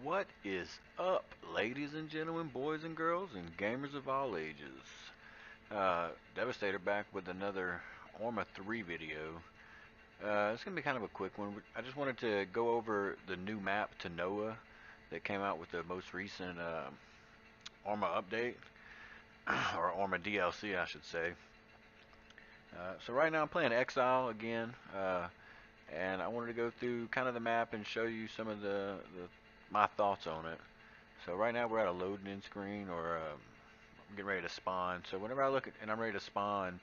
What is up, ladies and gentlemen, boys and girls, and gamers of all ages? Devastator back with another Arma 3 video. It's going to be kind of a quick one. I just wanted to go over the new map, Tanoa, that came out with the most recent Arma update, or Arma DLC, I should say. So right now I'm playing Exile again, and I wanted to go through kind of the map and show you some of my thoughts on it. So right now we're at a loading in screen, or I'm getting ready to spawn. So whenever I look at and I'm ready to spawn,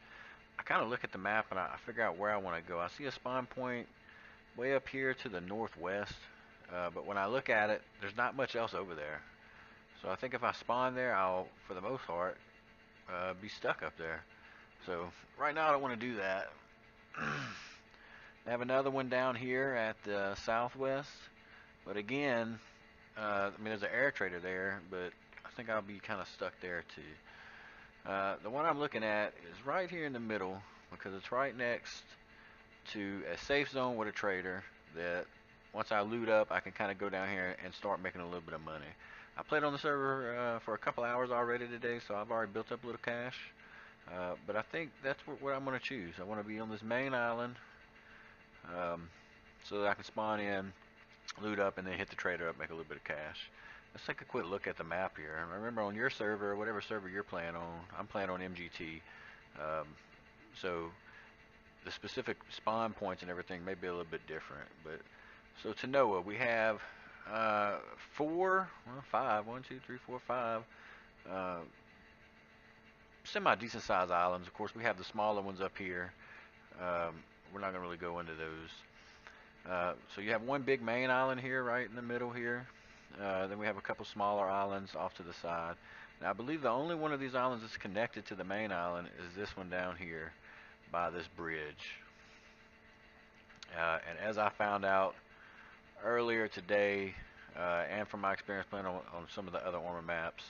I kind of look at the map and I figure out where I want to go. I see a spawn point way up here to the northwest, but when I look at it, there's not much else over there. So I think if I spawn there, I'll, for the most part, be stuck up there. So right now I don't want to do that. I have another one down here at the southwest, but again, I mean, there's an air trader there, but I think I'll be kind of stuck there too. The one I'm looking at is right here in the middle because it's right next to a safe zone with a trader that once I loot up, I can kind of go down here and start making a little bit of money. I played on the server for a couple hours already today, so I've already built up a little cash. But I think that's what I'm going to choose. I want to be on this main island so that I can spawn in, loot up, and then hit the trader up, make a little bit of cash. Let's take a quick look at the map here. Remember, on your server, whatever server you're playing on, I'm playing on MGT. So the specific spawn points and everything may be a little bit different. But so Tanoa, we have five, semi-decent sized islands. Of course, we have the smaller ones up here. We're not gonna really go into those. So you have one big main island here, right in the middle here. Then we have a couple smaller islands off to the side. Now I believe the only one of these islands that's connected to the main island is this one down here by this bridge. And as I found out earlier today, and from my experience playing on some of the other Arma maps,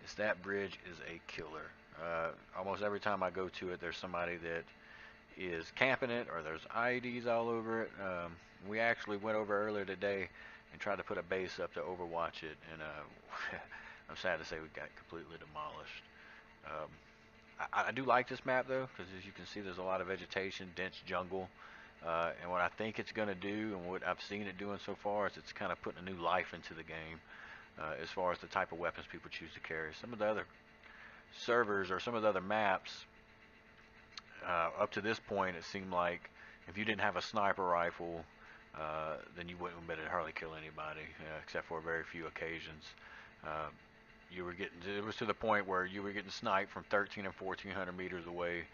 is that bridge is a killer. Almost every time I go to it, there's somebody that is camping it, or there's IEDs all over it. We actually went over earlier today and tried to put a base up to overwatch it, and I'm sad to say we got completely demolished. I do like this map though, because as you can see, there's a lot of vegetation, dense jungle, and what I think it's going to do, and what I've seen it doing so far, is it's kind of putting a new life into the game, as far as the type of weapons people choose to carry. Some of the other servers, or some of the other maps, up to this point, it seemed like if you didn't have a sniper rifle, then you wouldn't be able to hardly kill anybody, except for very few occasions. You were getting, it was to the point where you were getting sniped from 13 and 1400 meters away,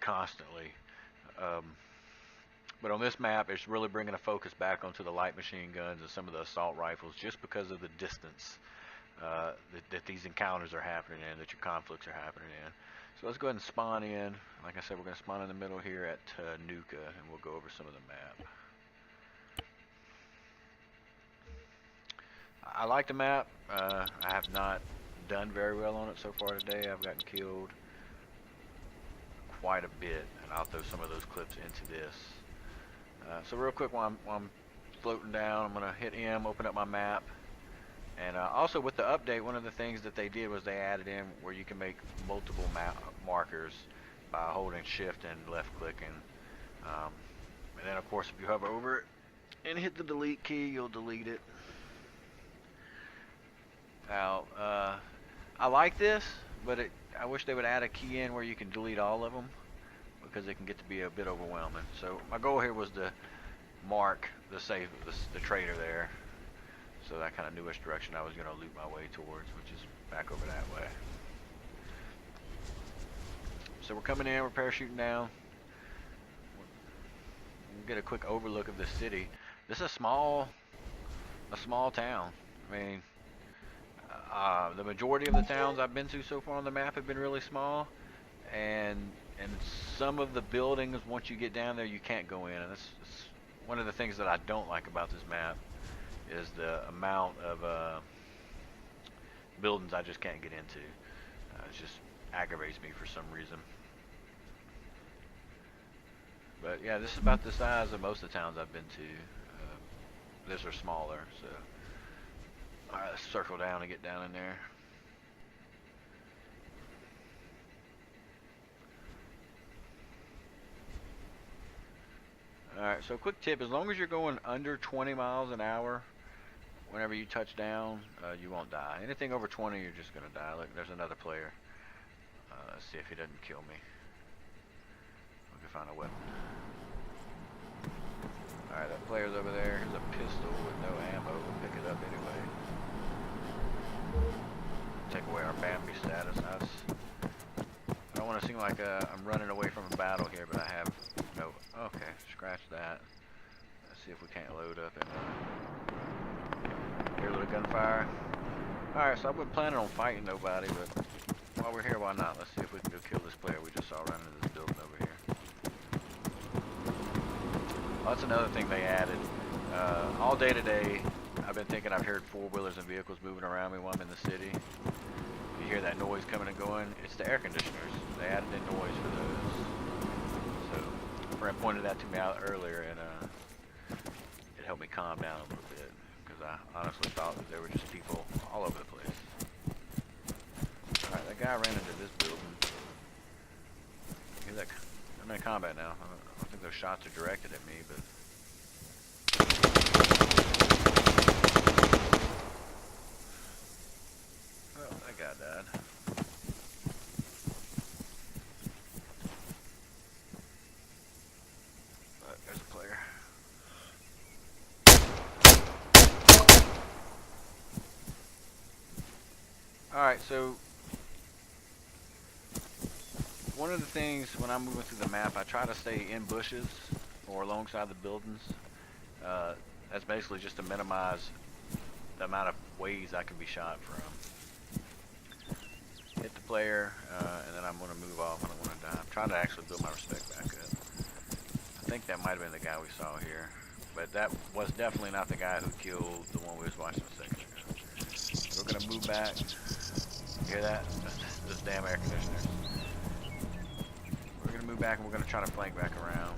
constantly. But on this map, it's really bringing a focus back onto the light machine guns and some of the assault rifles, just because of the distance that these encounters are happening in, that your conflicts are happening in. So let's go ahead and spawn in. Like I said, we're going to spawn in the middle here at Nuka, and we'll go over some of the map. I like the map. I have not done very well on it so far today. I've gotten killed quite a bit, and I'll throw some of those clips into this. So real quick, while I'm floating down, I'm going to hit M, open up my map. And also with the update, one of the things that they did was they added in where you can make multiple map markers by holding shift and left clicking. And then of course, if you hover over it and hit the delete key, you'll delete it. Now, I like this, but I wish they would add a key in where you can delete all of them, because it can get to be a bit overwhelming. So my goal here was to mark the trader there. So that kind of knew which direction I was going to loop my way towards, which is back over that way. So we're coming in, we're parachuting down. We'll get a quick overlook of the city. This is a small town. I mean, the majority of the towns I've been to so far on the map have been really small, and some of the buildings, once you get down there, you can't go in, and that's one of the things that I don't like about this map, is the amount of buildings I just can't get into. It just aggravates me for some reason. But yeah, this is about the size of most of the towns I've been to. These are smaller, so Alright, let's circle down and get down in there. Alright, so quick tip, as long as you're going under 20 miles an hour, whenever you touch down, you won't die. Anything over 20, you're just going to die. Look, there's another player. Let's see if he doesn't kill me. We can find a weapon. Alright, that player's over there. Here's a pistol with no ammo. We'll pick it up anyway. Take away our Bambi status. I don't want to seem like I'm running away from a battle here, but I have no... Okay, scratch that. Let's see if we can't load up and hear a little gunfire. Alright, so I wasn't planning on fighting nobody, but while we're here, why not? Let's see if we can go kill this player we just saw run into this building over here. Well, that's another thing they added. All day today, I've been thinking I've heard four-wheelers and vehicles moving around me while I'm in the city. You hear that noise coming and going? It's the air conditioners. They added in noise for those. So, a friend pointed that to me out earlier, and it helped me calm down a little bit, because I honestly thought that there were just people all over the place. Alright, that guy ran into this building. Hear that? I'm in combat now. I don't think those shots are directed at me, but... Oh, that guy died. Oh, there's a player. Alright, so... one of the things when I'm moving through the map, I try to stay in bushes or alongside the buildings. That's basically just to minimize the amount of ways I can be shot from. Hit the player, and then I'm going to move off. I don't want to die. I'm trying to actually build my respect back up. I think that might have been the guy we saw here, but that was definitely not the guy who killed the one we was watching a second ago. So we're going to move back. You hear that? This damn air conditioners. We're going to move back and we're going to try to flank back around.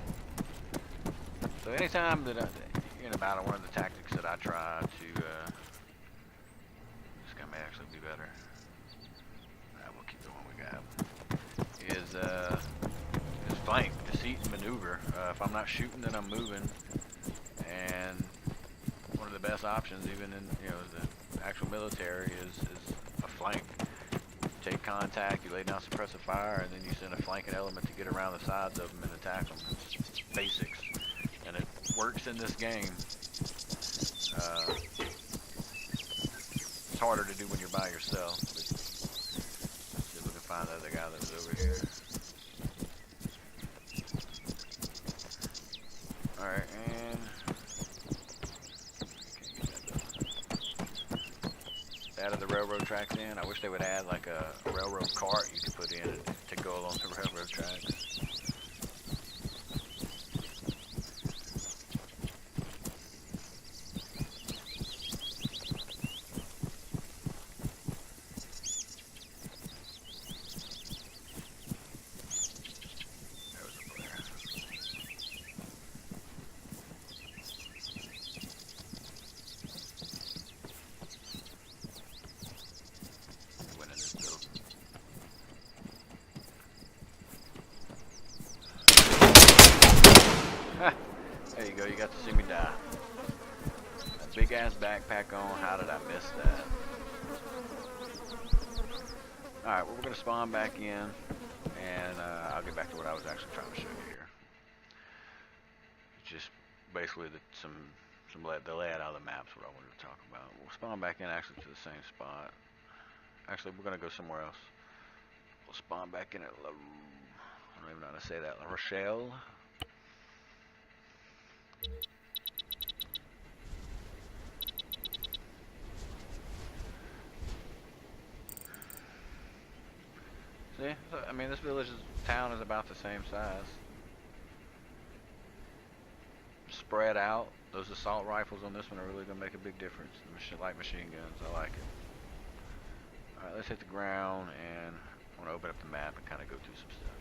So anytime that you're in a battle, one of the tactics that I try to, this guy may actually be better. We'll keep the one we got. Is flank, deceit, and maneuver. If I'm not shooting, then I'm moving. And one of the best options, even in the actual military, is a flank. Take contact, you lay down suppressive fire, and then you send a flanking element to get around the sides of them and attack them. It's basics, and it works in this game. It's harder to do when you're by yourself. But let's see if we can find the other guy that was over here. Alright, and added the railroad tracks in. I wish they would add like a railroad cart you could put in to go along the railroad tracks. There was a player. There you go, you got to see me die. That big ass backpack on, how did I miss that? Alright, well, we're going to spawn back in, and I'll get back to what I was actually trying to show you here. It's just basically the layout of the map's what I wanted to talk about. We'll spawn back in actually to the same spot. Actually, we're going to go somewhere else. We'll spawn back in at I don't even know how to say that, La Rochelle. See, so, I mean, this town is about the same size. Spread out. Those assault rifles on this one are really going to make a big difference. The light machine guns, I like it. Alright, let's hit the ground, and I want to open up the map and kind of go through some stuff.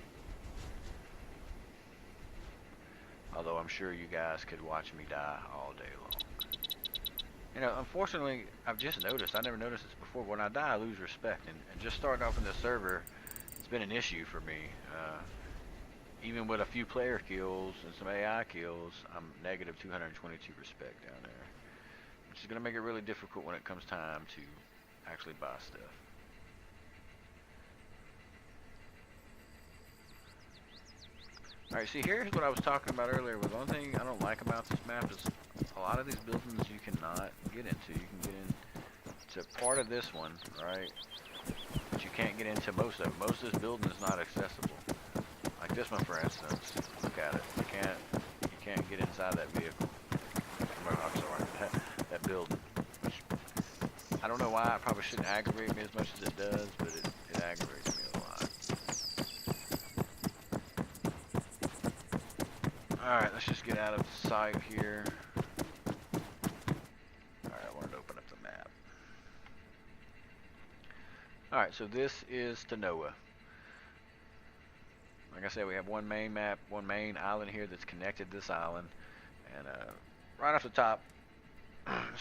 Although I'm sure you guys could watch me die all day long. You know, unfortunately, I've just noticed, I never noticed this before, when I die I lose respect, and just starting off in this server, it's been an issue for me. Even with a few player kills and some AI kills, I'm negative 222 respect down there, which is going to make it really difficult when it comes time to actually buy stuff. Alright, see, here's what I was talking about earlier. The one thing I don't like about this map is a lot of these buildings you cannot get into. You can get into part of this one, right? But you can't get into most of it. Most of this building is not accessible. Like this one, for instance. Look at it. You can't get inside that vehicle. I'm sorry, that building. Which, I don't know why. It probably shouldn't aggravate me as much as it does, but it aggravates me a lot. Alright, let's just get out of sight here. Alright, I wanted to open up the map. Alright, so this is Tanoa. Like I said, we have one main map, one main island here that's connected to this island. And right off the top,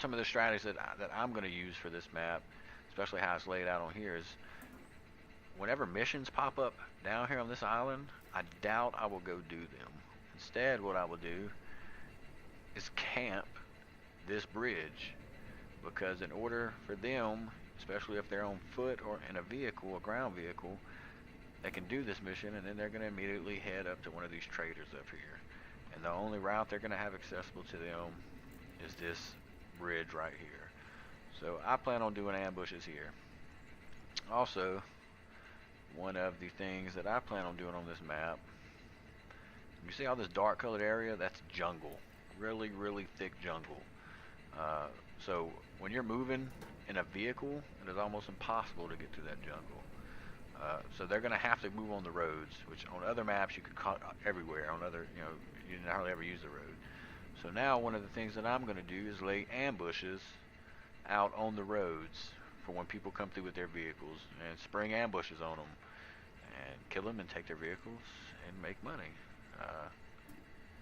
some of the strategies that I'm going to use for this map, especially how it's laid out on here, is whenever missions pop up down here on this island, I doubt I will go do them. Instead, what I will do is camp this bridge, because in order for them, especially if they're on foot or in a vehicle, a ground vehicle, they can do this mission, and then they're going to immediately head up to one of these traders up here. And the only route they're going to have accessible to them is this bridge right here. So I plan on doing ambushes here. Also, one of the things that I plan on doing on this map, you see all this dark colored area? That's jungle. Really, really thick jungle. So when you're moving in a vehicle, it is almost impossible to get through that jungle. So they're going to have to move on the roads, which on other maps you could cut everywhere. On other, you didn't hardly ever use the road. So now one of the things that I'm going to do is lay ambushes out on the roads for when people come through with their vehicles, and spring ambushes on them and kill them and take their vehicles and make money.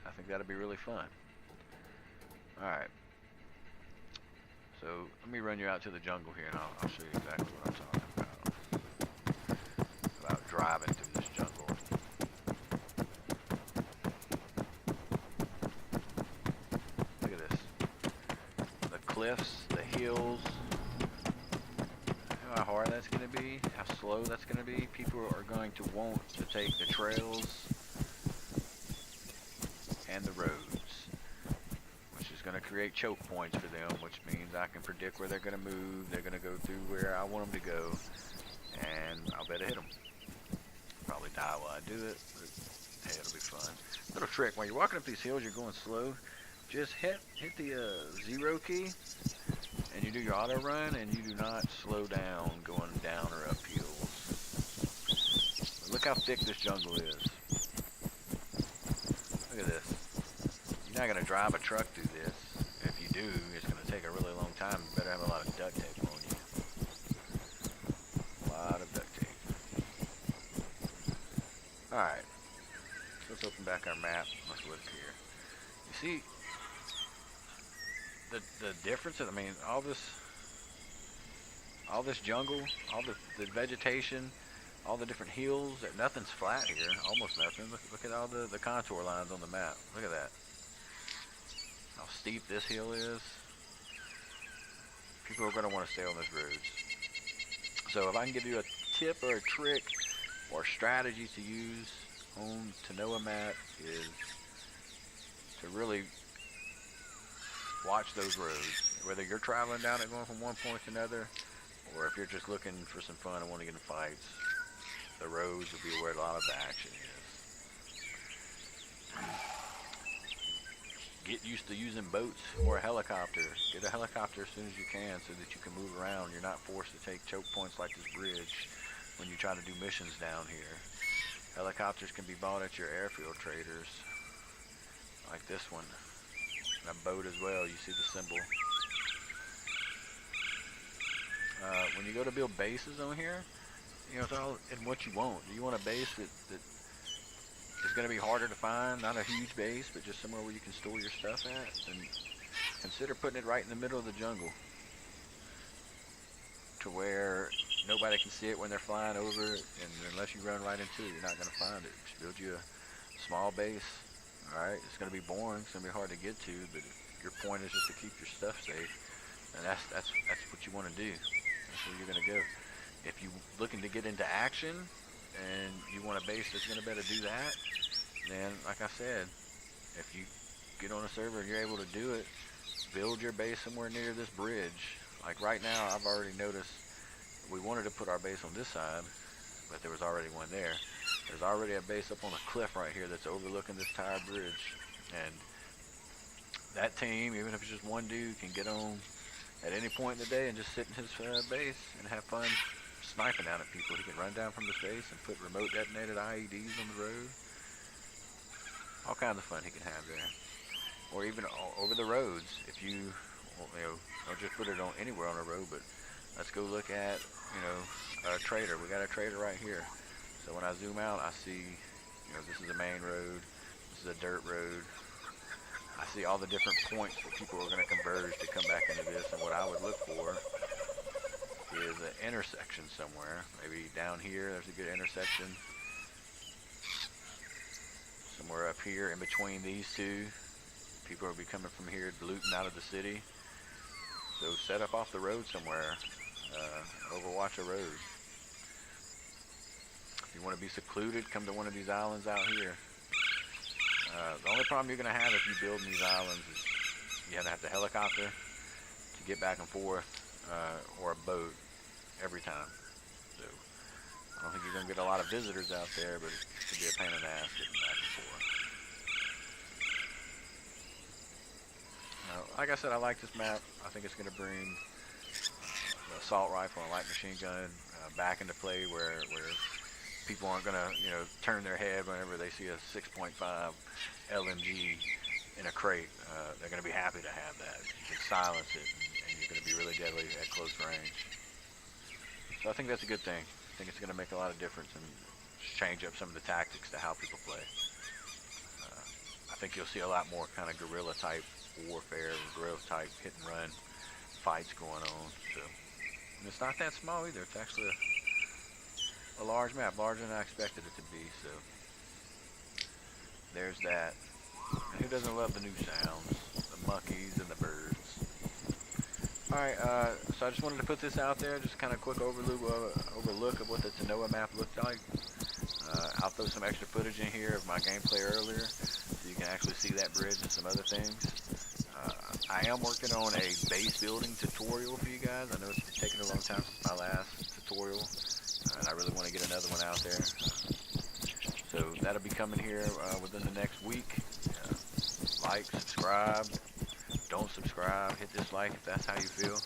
I think that'll be really fun. Alright. So let me run you out to the jungle here, and I'll show you exactly what I'm talking about driving through this jungle. Look at this. The cliffs, the hills. You know how hard that's going to be, how slow that's going to be. People are going to want to take the trails and the roads, which is going to create choke points for them, which means I can predict where they're going to move. They're going to go through where I want them to go, and I'll bet I hit them. Probably die while I do it, but hey, it'll be fun. Little trick, when you're walking up these hills, you're going slow, just hit the 0 key, and you do your auto run, and you do not slow down going down or up hills. But look how thick this jungle is. Look at this. You're not going to drive a truck through this. If you do, it's going to take a really long time. You better have a lot of duct tape on you. A lot of duct tape. Alright. Let's open back our map. Let's look here. You see the difference? I mean, all this jungle, all the vegetation, all the different hills, nothing's flat here, almost nothing. Look at all the contour lines on the map. Look at that. How steep this hill is. People are going to want to stay on this road. So if I can give you a tip or a trick or strategy to use on Tanoa map, is to really watch those roads. Whether you're traveling down it going from one point to another, or if you're just looking for some fun and want to get in fights, the roads will be where a lot of the action is. Get used to using boats or a helicopter. Get a helicopter as soon as you can so that you can move around. You're not forced to take choke points like this bridge when you try to do missions down here. Helicopters can be bought at your airfield traders, like this one. And a boat as well. You see the symbol. When you go to build bases on here, it's all in what you want. You want a base that is going to be harder to find, not a huge base, but just somewhere where you can store your stuff at. And consider putting it right in the middle of the jungle, to where nobody can see it when they're flying over it, and unless you run right into it, you're not gonna find it. Just build you a small base. All right, it's gonna be boring. It's gonna be hard to get to, but your point is just to keep your stuff safe, and that's what you want to do. That's where you're gonna go. If you're looking to get into action and you want a base that's gonna better do that, then like I said, if you get on a server and you're able to do it, build your base somewhere near this bridge. Like right now, I've already noticed we wanted to put our base on this side, but there was already one there. There's already a base up on a cliff right here that's overlooking this tire bridge, and that team, even if it's just one dude, can get on at any point in the day and just sit in his base and have fun sniping down at people. He can run down from the base and put remote detonated IEDs on the road. All kinds of fun he can have there. Or even over the roads. If you know, don't just put it on anywhere on the road, but let's go look at, you know, a trader. We got a trader right here. So when I zoom out, I see, you know, this is a main road, this is a dirt road. I see all the different points where people are going to converge to come back into this, and what I would look for is an intersection somewhere. Maybe down here, there's a good intersection. Somewhere up here in between these two. People will be coming from here looting out of the city. So set up off the road somewhere. Overwatch a road. If you want to be secluded, come to one of these islands out here. The only problem you're going to have if you build these islands is you have the helicopter to get back and forth, or a boat every time. So I don't think you're going to get a lot of visitors out there, but it could be a pain in the ass getting back and forth. Like I said, I like this map. I think it's going to bring the assault rifle and light machine gun back into play, where people aren't going to, you know, turn their head whenever they see a 6.5 LMG in a crate. They're going to be happy to have that. You can silence it, and you're going to be really deadly at close range. So I think that's a good thing. I think it's going to make a lot of difference and change up some of the tactics to how people play. I think you'll see a lot more kind of guerrilla type warfare, guerrilla type hit and run fights going on. So, and it's not that small either. It's actually a large map, larger than I expected it to be. So there's that. And who doesn't love the new sounds, the monkeys and the birds? All right, so I just wanted to put this out there, just kind of quick overlook of what the Tanoa map looked like. I'll throw some extra footage in here of my gameplay earlier, so you can actually see that bridge and some other things. I am working on a base building tutorial for you guys. I know it's been taking a long time since my last tutorial, and I really want to get another one out there. So that'll be coming here within the next week. Like, subscribe. Don't subscribe, hit dislike if that's how you feel.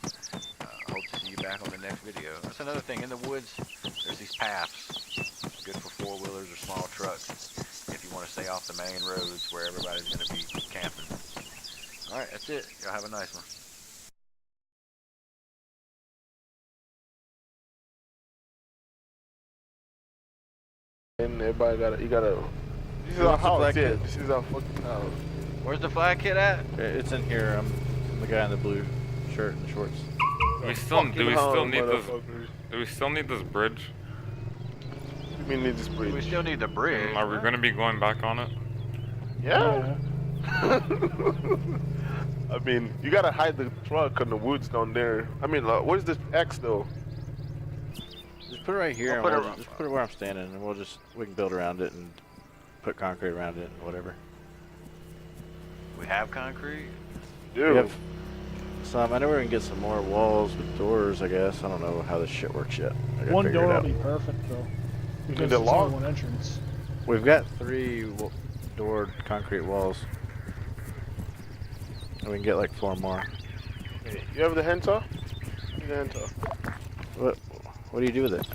Hope to see you back on the next video. That's another thing, in the woods, there's these paths, good for four-wheelers or small trucks, if you want to stay off the main roads where everybody's going to be camping. Alright, that's it. Y'all have a nice one. And everybody this is our house, yeah, this is our fucking house. Where's the flag kit at? It's in here. I'm the guy in the blue shirt and shorts. Do we still need this bridge? We need this bridge. We still need the bridge. Are we going to be going back on it? Yeah. I mean, you gotta hide the truck in the woods down there. I mean, where's this X though? Just put it right here. Just put it where I'm standing, and we can build around it and put concrete around it and whatever. We have concrete? Dude. We have some. I know we can get some more walls with doors, I guess. I don't know how this shit works yet. One door will be perfect, though. Because the it's only one entrance. We've got 3 doored concrete walls. And we can get like 4 more. Hey, you have the hand saw? You need the hand saw. What do you do with it?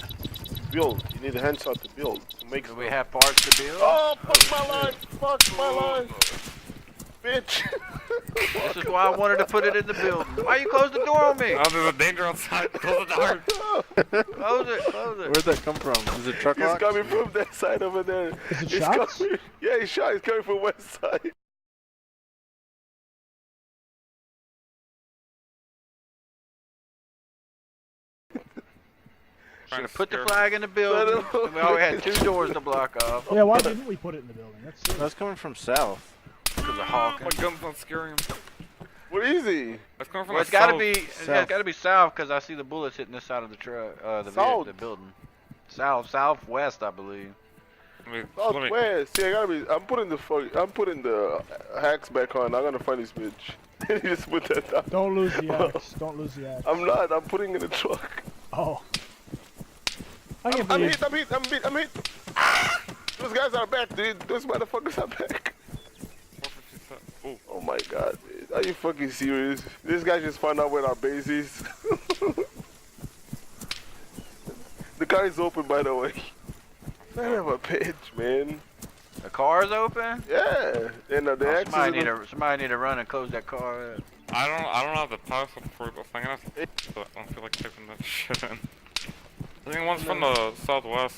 Build. You need the hand saw to build. Do we have parts to build? Oh, fuck my line! Fuck my line! Bitch! This is why I wanted to put it in the building. Why you close the door on me? Oh, there's a danger outside. Close the door. Close it, close it. Where'd that come from? Is it truck lock? He's coming from that side over there. Is it shots? Yeah, he's shot. He's coming from west side. Should to have put the scare flag in the building. We already had 2 doors to block off. Yeah, why didn't we put it in the building? That's silly. That's coming from south. Because of Hawking. My gun's not scaring him. What is he? That's coming from Well, the it's gotta south. be. Yeah, it's gotta be south because I see the bullets hitting this side of the truck, South. the building. Southwest, I believe. Let me- Southwest. See, I gotta be. I'm putting the hacks back on. I'm gonna find this bitch. You just put that down. Don't lose the axe. Don't lose the axe. I'm not. I'm putting it in the truck. Oh. I can't I'm believe. hit. I'm hit. Ah! Those guys are back, dude. Those motherfuckers are back. 457. Oh, Oh my god, dude. Are you fucking serious? This guy just found out where our base is. The car is open, by the way. I have a bitch, man. The car's open. Yeah, and the Oh, axe somebody need to run and close that car up. I don't have the power support. I'm gonna have to, but I don't feel like typing that shit in. I think one's from the southwest.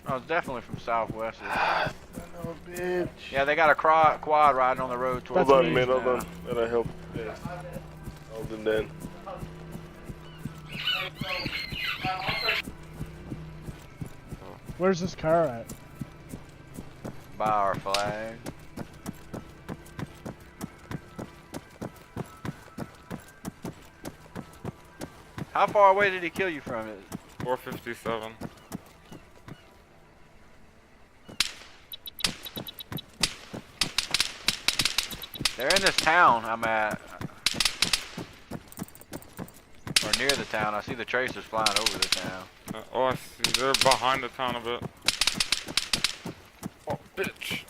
Oh, it's definitely from Southwest. Son of a bitch. Yeah, they got a quad riding on the road towards. Hold on, the man. east Hold now. on. Gotta help. Yes. Hold on, then. Where's this car at? By our flag. How far away did he kill you from it? 457. They're in this town I'm at. Or near the town. I see the tracers flying over the town. Oh, I see. They're behind the town a bit. Oh, bitch.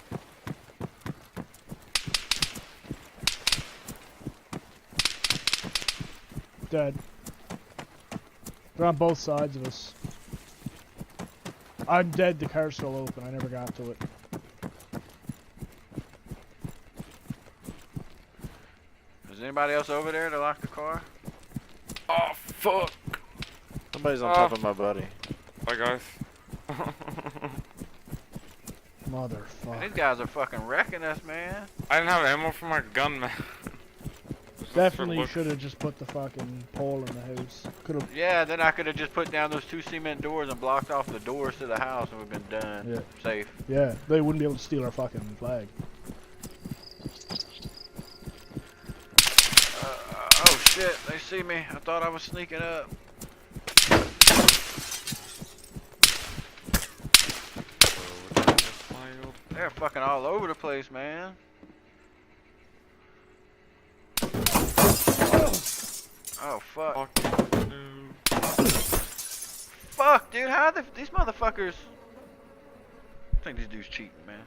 Dead. They're on both sides of us. I'm dead. The car's still open. I never got to it. Is anybody else over there to lock the car? Oh, fuck. Somebody's on top of my buddy. Bye, guys. Motherfucker. These guys are fucking wrecking us, man. I didn't have ammo for my gun, man. Definitely you should have just put the fucking pole in the house. Could have. Yeah, then I could have just put down those 2 cement doors and blocked off the doors to the house and we've been done. Yeah. Safe. Yeah, they wouldn't be able to steal our fucking flag. Oh shit, they see me. I thought I was sneaking up. They're fucking all over the place, man. Oh fuck. Fuck, dude, how these motherfuckers... I think these dudes cheating, man.